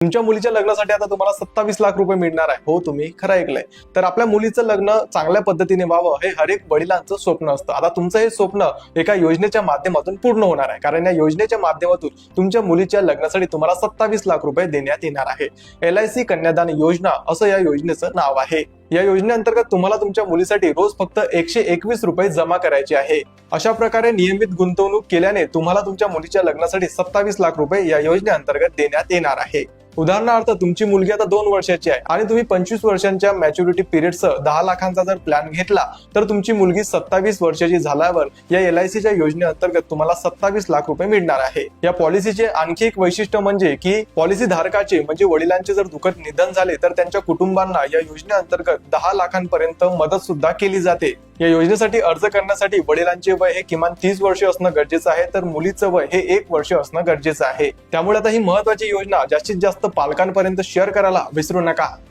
तुमच्या मुलीच्या लग्नासाठी आता तुम्हाला 27 लाख रुपये मिळणार आहे. हो, तुम्ही खरं ऐकलंय. तर आपल्या मुलीचं लग्न चांगल्या पद्धतीने व्हावं हे हर एक वडिलांचं स्वप्न असतं. आता तुमचं हे स्वप्न एका योजनेच्या माध्यमातून पूर्ण होणार आहे, कारण या योजनेच्या माध्यमातून तुमच्या मुलीच्या लग्नासाठी तुम्हाला 27 लाख रुपये देण्यात येणार आहे. LIC कन्यादान योजना असं या योजनेचं नाव आहे. या योजनेअंतर्गत तुम्हाला तुमच्या मुलीसाठी रोज फक्त 121 रुपये जमा करायचे आहे. अशा प्रकारे नियमित गुंतवणूक केल्याने तुम्हाला तुमच्या मुलीच्या लग्नासाठी 27 लाख रुपये या योजनेअंतर्गत देण्यात येणार आहे. उदाहरणार्थ तुमची मुलगी आता 2 वर्षाची आहे आणि तुम्ही 25 वर्षांच्या मॅच्युरिटी पिरियडसह 10 लाखांचा जर प्लॅन घेतला तर तुमची मुलगी 27 वर्षाची झाल्यावर या LICच्या योजनेअंतर्गत तुम्हाला 27 लाख रुपये मिळणार आहे. या पॉलिसीचे आणखी एक वैशिष्ट्य म्हणजे की पॉलिसी धारकाचे म्हणजे वडिलांचे जर दुःखद निधन झाले तर त्यांच्या कुटुंबांना या योजनेअंतर्गत 10 लाखांपर्यंत मदत सुद्धा केली जाते. या योजनेसाठी अर्ज करण्यासाठी वडिलांचे वय हे किमान 30 वर्ष असणं गरजेचं आहे, तर मुलीचं वय हे 1 वर्ष असणं गरजेचं आहे. त्यामुळे आता ही महत्त्वाची योजना जास्तीत जास्त पालकांपर्यंत शेअर करायला विसरू नका.